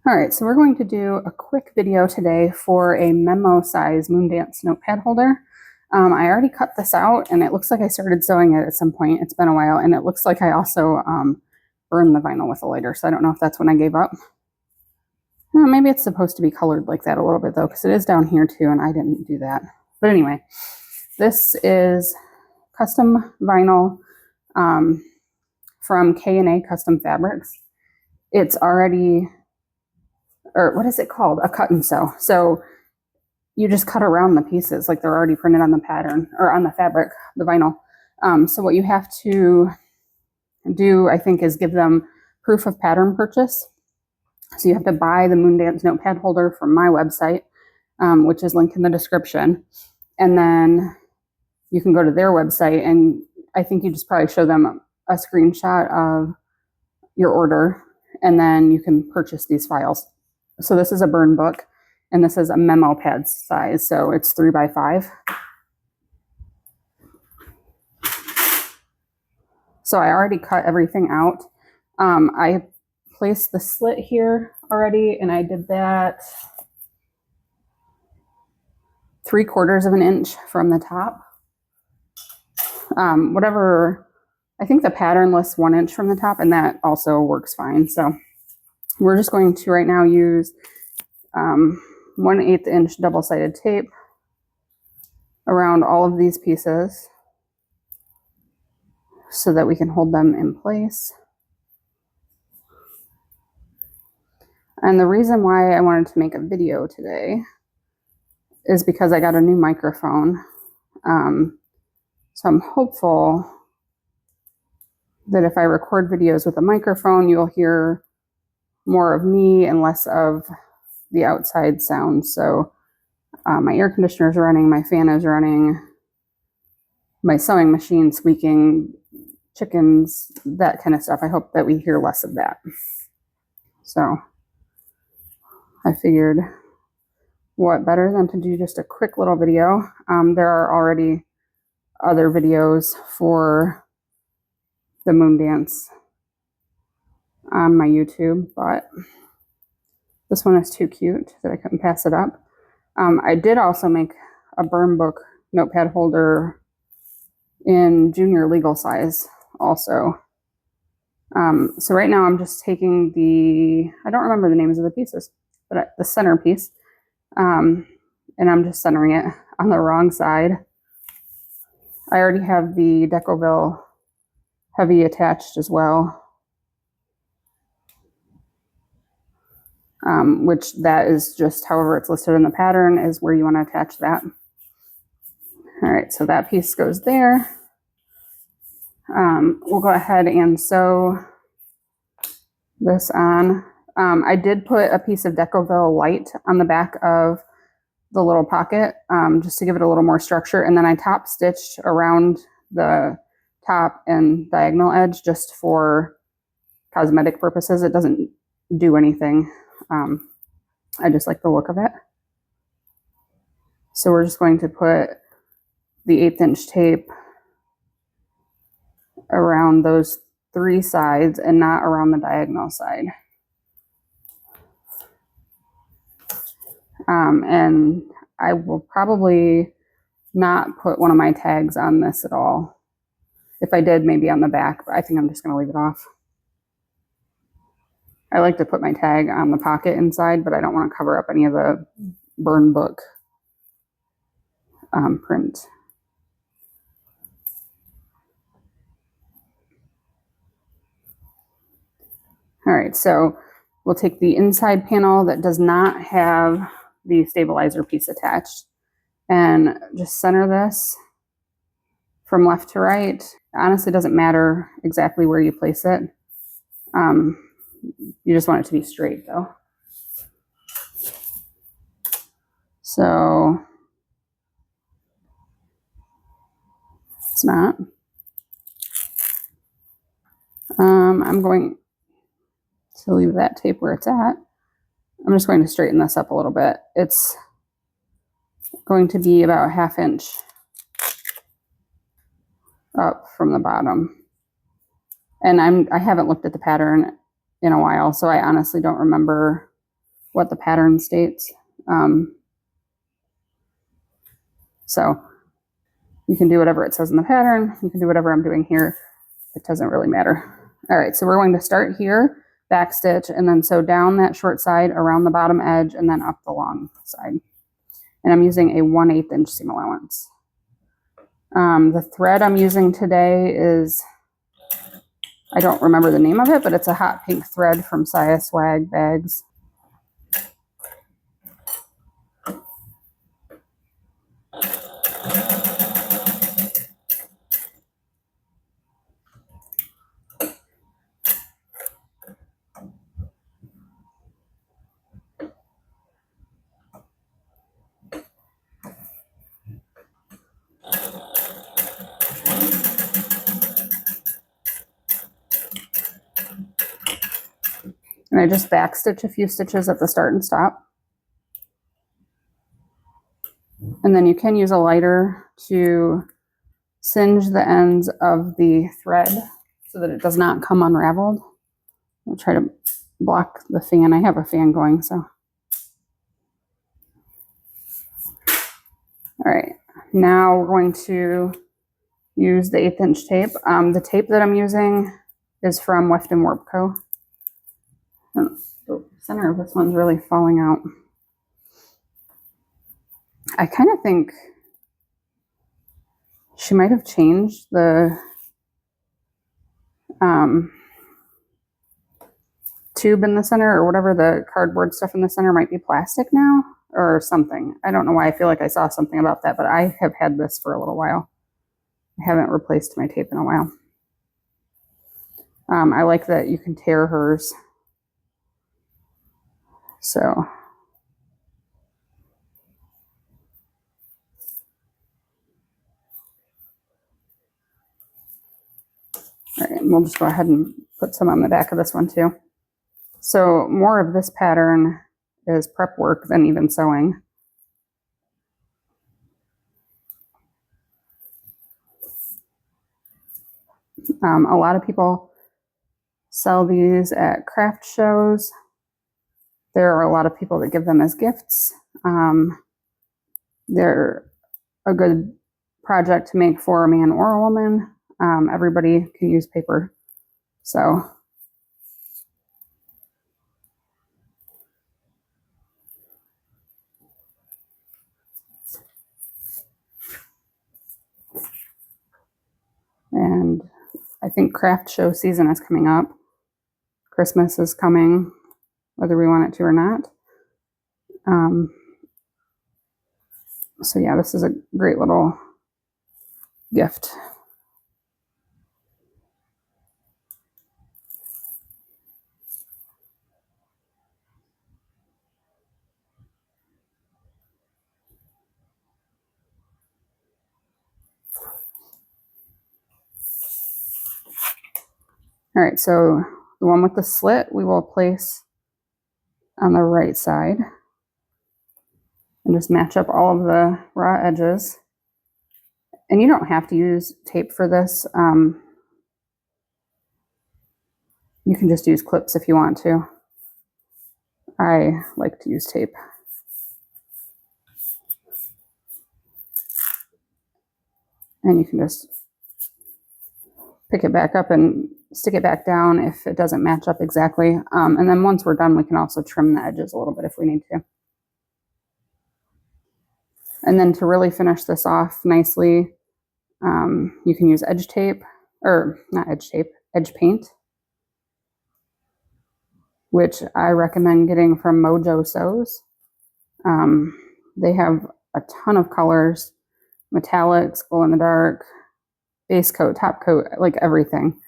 All right, so we're going to do a quick video today for a memo size Moondance Notepad holder. I already cut this out and it looks like I started sewing it at some point. It's been a while, and it looks like I also burned the vinyl with a lighter, so I don't know if that's when I gave up. Maybe it's supposed to be colored like that a little bit though, because it is down here too, and I didn't do that. But anyway, this is custom vinyl from K&A Custom Fabrics. It's already, or what is it called? A cut and sew. So you just cut around the pieces like they're already printed on the pattern or on the fabric, the vinyl. So what you have to do, I think, is give them proof of pattern purchase. So you have to buy the Moondance Notepad holder from my website, which is linked in the description. And then you can go to their website, and I think you just probably show them a screenshot of your order, and then you can purchase these files. So this is a burn book, and this is a memo pad size, so it's 3x5. So I already cut everything out. I placed the slit here already, and I did that 3/4 of an inch from the top. Whatever, I think the pattern lists 1 inch from the top, and that also works fine. So we're just going to right now use 1/8 inch double-sided tape around all of these pieces so that we can hold them in place. And the reason why I wanted to make a video today is because I got a new microphone. So I'm hopeful that if I record videos with a microphone, you'll hear more of me and less of the outside sound. So my air conditioner is running, my fan is running, my sewing machine squeaking, chickens, that kind of stuff. I hope that we hear less of that. So I figured what better than to do just a quick little video. There are already other videos for the Moondance on my YouTube, but this one is too cute that I couldn't pass it up. I did also make a burn book notepad holder in junior legal size also. So right now I'm just taking I don't remember the names of the pieces, but the center piece, and I'm just centering it on the wrong side. I already have the Decoville heavy attached as well, which that is just however it's listed in the pattern is where you want to attach that. All right, so that piece goes there. We'll go ahead and sew this on. I did put a piece of Decoville light on the back of the little pocket, just to give it a little more structure. And then I top stitched around the top and diagonal edge just for cosmetic purposes. It doesn't do anything. I just like the look of it. So we're just going to put the 1/8 inch tape around those 3 sides and not around the diagonal side. And I will probably not put one of my tags on this at all. If I did, maybe on the back, but I think I'm just going to leave it off. I like to put my tag on the pocket inside, but I don't want to cover up any of the burn book print. All right, so we'll take the inside panel that does not have the stabilizer piece attached and just center this from left to right. It honestly doesn't matter exactly where you place it. You just want it to be straight though. So it's not. I'm going to leave that tape where it's at. I'm just going to straighten this up a little bit. It's going to be about 1/2 inch up from the bottom. And I haven't looked at the pattern in a while, so I honestly don't remember what the pattern states. So you can do whatever it says in the pattern. You can do whatever I'm doing here. It doesn't really matter. All right, so we're going to start here, back stitch, and then sew down that short side around the bottom edge and then up the long side. And I'm using a 1/8 inch seam allowance. The thread I'm using today is, I don't remember the name of it, but it's a hot pink thread from Saya Swag Bags. And I just back stitch a few stitches at the start and stop. And then you can use a lighter to singe the ends of the thread so that it does not come unraveled. I'll try to block the fan. I have a fan going, so. All right, now we're going to use the 1/8 inch tape. The tape that I'm using is from Weft and Warp Co. The center of this one's really falling out. I kind of think she might have changed the tube in the center, or whatever, the cardboard stuff in the center might be plastic now or something. I don't know why I feel like I saw something about that, but I have had this for a little while. I haven't replaced my tape in a while. I like that you can tear hers. So, all right, and we'll just go ahead and put some on the back of this one too. So more of this pattern is prep work than even sewing. A lot of people sell these at craft shows. There are a lot of people that give them as gifts. They're a good project to make for a man or a woman. Everybody can use paper. So and I think craft show season is coming up. Christmas is coming, whether we want it to or not. So yeah, this is a great little gift. All right, so the one with the slit we will place on the right side and just match up all of the raw edges. And you don't have to use tape for this. You can just use clips if you want to. I like to use tape. And you can just pick it back up and stick it back down if it doesn't match up exactly. And then once we're done, we can also trim the edges a little bit if we need to. And then to really finish this off nicely, you can use edge tape, or not edge tape, edge paint, which I recommend getting from Mojo Sews. They have a ton of colors, metallics, glow in the dark, base coat, top coat, like everything.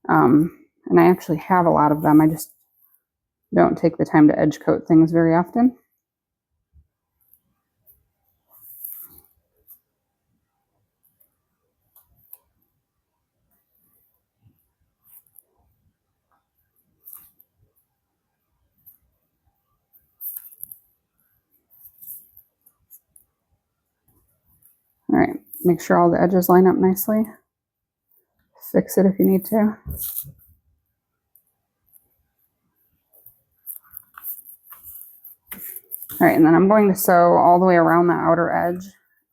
And I actually have a lot of them. I just don't take the time to edge coat things very often. All right, make sure all the edges line up nicely. Fix it if you need to. All right, and then I'm going to sew all the way around the outer edge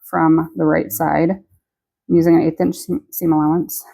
from the right side. I'm using an 1/8 inch seam allowance.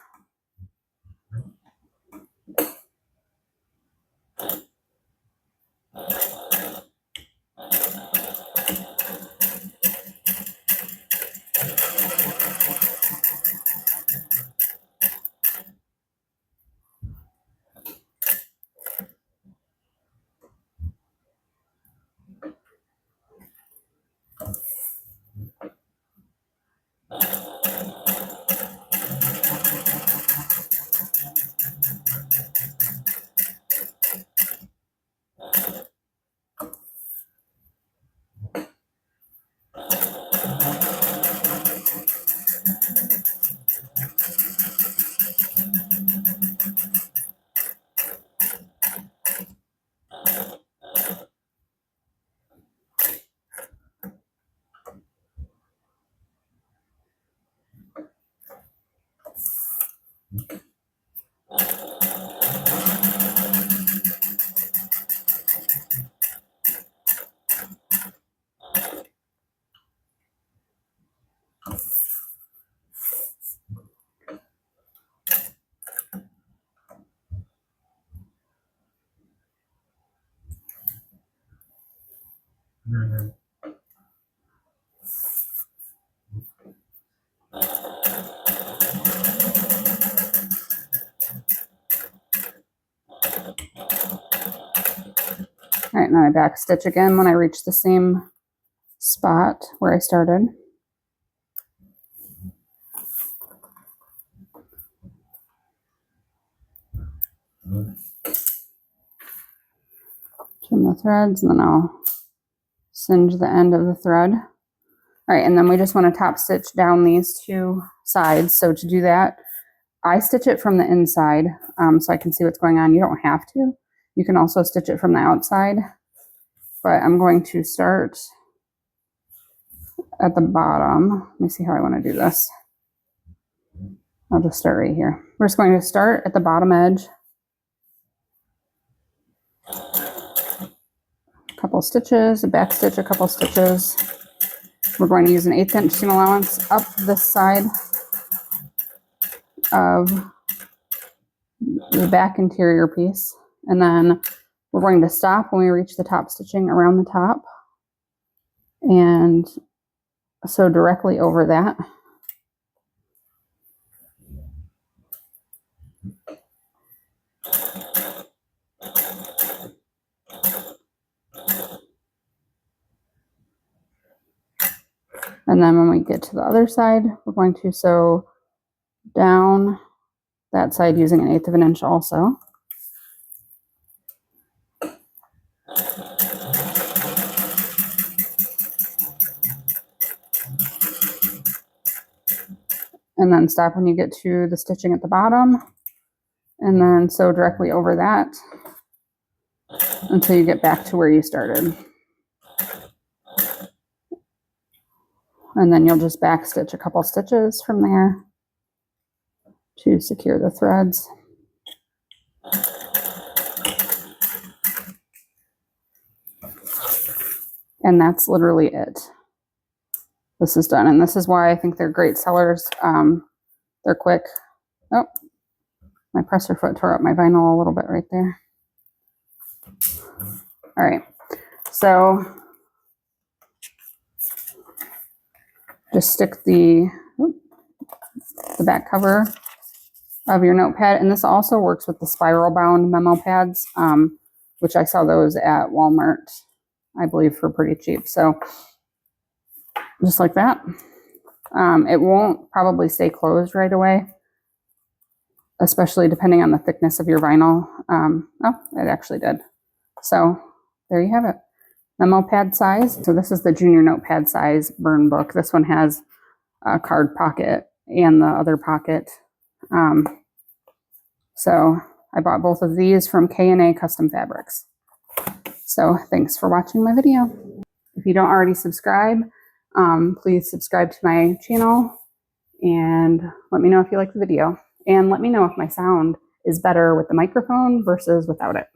All right, now I back stitch again when I reach the same spot where I started. Trim the threads, and then I'll singe the end of the thread. All right, and then we just want to top stitch down these two sides. So to do that, I stitch it from the inside so I can see what's going on. You don't have to. You can also stitch it from the outside, but I'm going to start at the bottom. Let me see how I want to do this. I'll just start right here. We're just going to start at the bottom edge. A couple stitches, a back stitch, a couple stitches. We're going to use an 1/8 inch seam allowance up this side of the back interior piece. And then we're going to stop when we reach the top stitching around the top and sew directly over that. And then when we get to the other side, we're going to sew down that side using an 1/8 of an inch also. And then stop when you get to the stitching at the bottom, and then sew directly over that until you get back to where you started. And then you'll just back stitch a couple stitches from there to secure the threads. And that's literally it. This is done, and this is why I think they're great sellers. They're quick. Oh, my presser foot tore up my vinyl a little bit right there. All right, so just stick the back cover of your notepad, and this also works with the spiral bound memo pads, which I saw those at Walmart, I believe, for pretty cheap. So just like that. It won't probably stay closed right away, especially depending on the thickness of your vinyl. Oh, it actually did. So there you have it. Memo pad size. So this is the junior notepad size burn book. This one has a card pocket and the other pocket. So I bought both of these from K&A Custom Fabrics. So thanks for watching my video. If you don't already subscribe, please subscribe to my channel and let me know if you like the video. And let me know if my sound is better with the microphone versus without it.